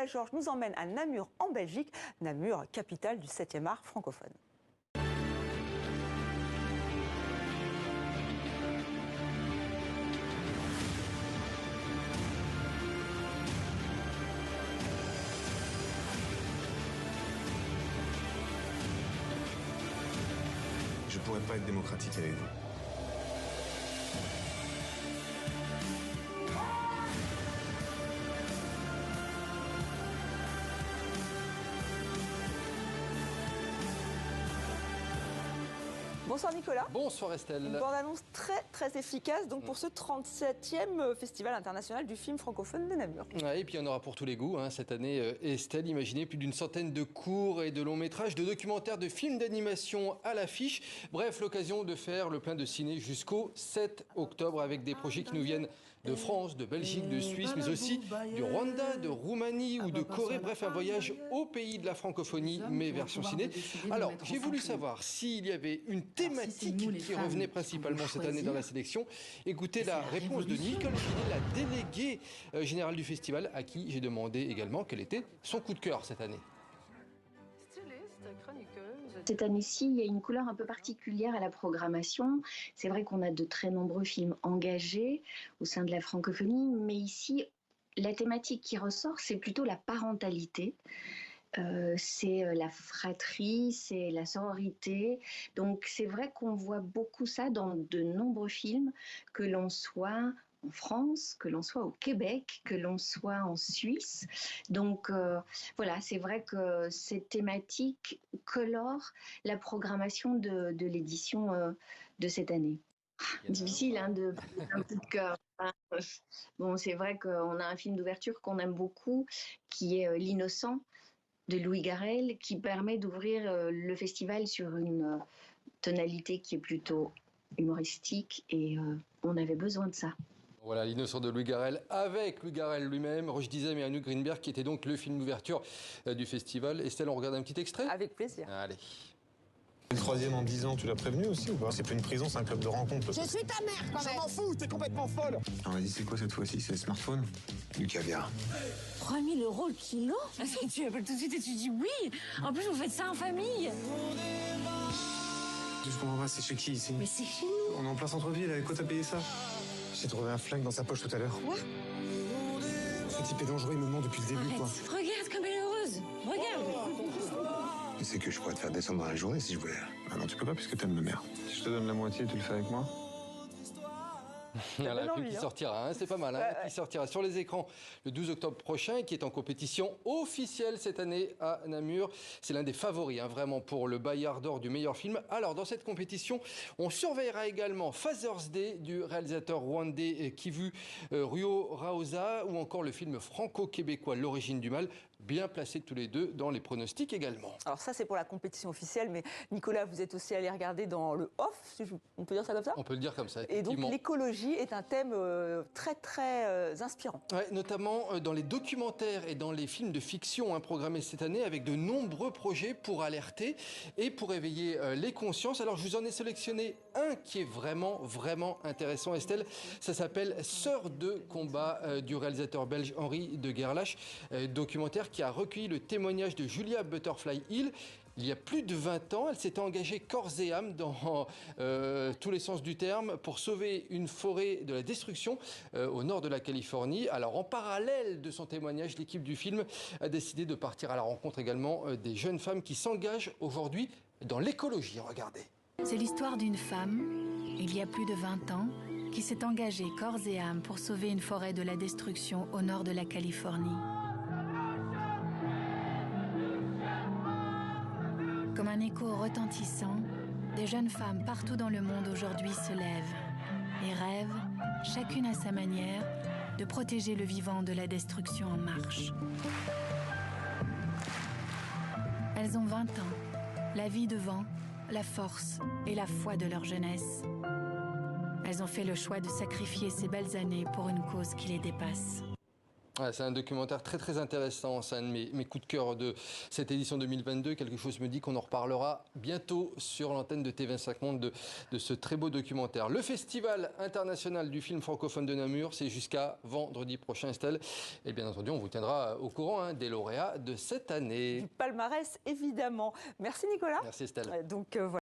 Nicolas Georges nous emmène à Namur en Belgique, Namur, capitale du 7e art francophone. Je pourrais pas être démocratique avec vous. Bonsoir Nicolas. Bonsoir Estelle. Une bande-annonce très efficace donc pour ce 37e Festival international du film francophone de Namur. Ouais, et puis il y en aura pour tous les goûts. Cette année, Estelle, imaginez plus d'une centaine de courts et de longs métrages, de documentaires, de films d'animation à l'affiche. Bref, l'occasion de faire le plein de ciné jusqu'au 7 octobre avec des projets qui nous viennent de France, de Belgique, de Suisse, mais aussi du Rwanda, de Roumanie ou de Corée. Bref, un voyage au pays de la francophonie, mais version ciné. Alors, j'ai voulu savoir s'il y avait une thématique qui revenait principalement cette année dans la sélection. Écoutez la réponse de Nicole Gillet, la déléguée générale du festival, à qui j'ai demandé également quel était son coup de cœur cette année. Cette année-ci, il y a une couleur un peu particulière à la programmation. C'est vrai qu'on a de très nombreux films engagés au sein de la francophonie, mais ici, la thématique qui ressort, c'est plutôt la parentalité. C'est la fratrie, c'est la sororité. Donc c'est vrai qu'on voit beaucoup ça dans de nombreux films, que l'on soit en France, que l'on soit au Québec, que l'on soit en Suisse. Donc voilà, c'est vrai que cette thématique colore la programmation de l'édition de cette année. Difficile de un coup de cœur. Bon, c'est vrai qu'on a un film d'ouverture qu'on aime beaucoup, qui est L'Innocent de Louis Garrel, qui permet d'ouvrir le festival sur une tonalité qui est plutôt humoristique et on avait besoin de ça. Voilà, L'Innocent de Louis Garrel, avec Louis Garrel lui-même, Roche Dizem et Anouk Greenberg, qui était donc le film d'ouverture du festival. Estelle, on regarde un petit extrait ? Avec plaisir. Allez. Le troisième en 10 ans, tu l'as prévenu aussi ou pas? C'est plus une prison, c'est un club de rencontre. Je suis ta mère quand même. Je m'en fous, t'es complètement folle. On m'a dit c'est quoi cette fois-ci? C'est le smartphone? Du caviar. 3 000 € le kilo? Tu appelles tout de suite et tu dis oui. En plus, vous faites ça en famille. Je comprends pas, c'est chez qui ici? Mais c'est chez nous. On est en plein centre-ville, avec quoi t'as payé ça? J'ai trouvé un flingue dans sa poche tout à l'heure. Quoi? Ce type est dangereux, il me ment depuis le début, Arrête. quoi. Regarde comme elle est heureuse. Regarde. Tu sais que je pourrais te faire descendre dans la journée si je voulais. Ah non, tu peux pas puisque t'aimes ma mère. Si je te donne la moitié, tu le fais avec moi? Voilà, un film qui sortira, c'est pas mal, qui sortira sur les écrans le 12 octobre prochain et qui est en compétition officielle cette année à Namur. C'est l'un des favoris, vraiment, pour le Bayard d'Or du meilleur film. Alors, dans cette compétition, on surveillera également Father's Day du réalisateur rwandais Kivu Ruoraoza ou encore le film franco-québécois L'origine du mal, bien placés tous les deux dans les pronostics également. Alors ça, c'est pour la compétition officielle, mais Nicolas, vous êtes aussi allé regarder dans le off, si on peut dire ça comme ça? On peut le dire comme ça, et donc l'écologie est un thème très inspirant. Ouais, notamment dans les documentaires et dans les films de fiction programmés cette année avec de nombreux projets pour alerter et pour éveiller les consciences. Alors je vous en ai sélectionné un qui est vraiment intéressant, Estelle. Ça s'appelle Sœurs de combat du réalisateur belge Henri de Gerlache, documentaire qui a recueilli le témoignage de Julia Butterfly Hill. Il y a plus de 20 ans, elle s'était engagée corps et âme dans tous les sens du terme pour sauver une forêt de la destruction au nord de la Californie. Alors en parallèle de son témoignage, l'équipe du film a décidé de partir à la rencontre également des jeunes femmes qui s'engagent aujourd'hui dans l'écologie. Regardez. C'est l'histoire d'une femme, il y a plus de 20 ans, qui s'est engagée corps et âme pour sauver une forêt de la destruction au nord de la Californie. Comme un écho retentissant, des jeunes femmes partout dans le monde aujourd'hui se lèvent et rêvent, chacune à sa manière, de protéger le vivant de la destruction en marche. Elles ont 20 ans, la vie devant, la force et la foi de leur jeunesse. Elles ont fait le choix de sacrifier ces belles années pour une cause qui les dépasse. Ouais, c'est un documentaire très très intéressant, c'est un de mes coups de cœur de cette édition 2022. Quelque chose me dit qu'on en reparlera bientôt sur l'antenne de TV5 Monde de ce très beau documentaire. Le Festival international du film francophone de Namur, c'est jusqu'à vendredi prochain, Estelle. Et bien entendu, on vous tiendra au courant des lauréats de cette année. Du palmarès, évidemment. Merci Nicolas. Merci Estelle. Donc, voilà.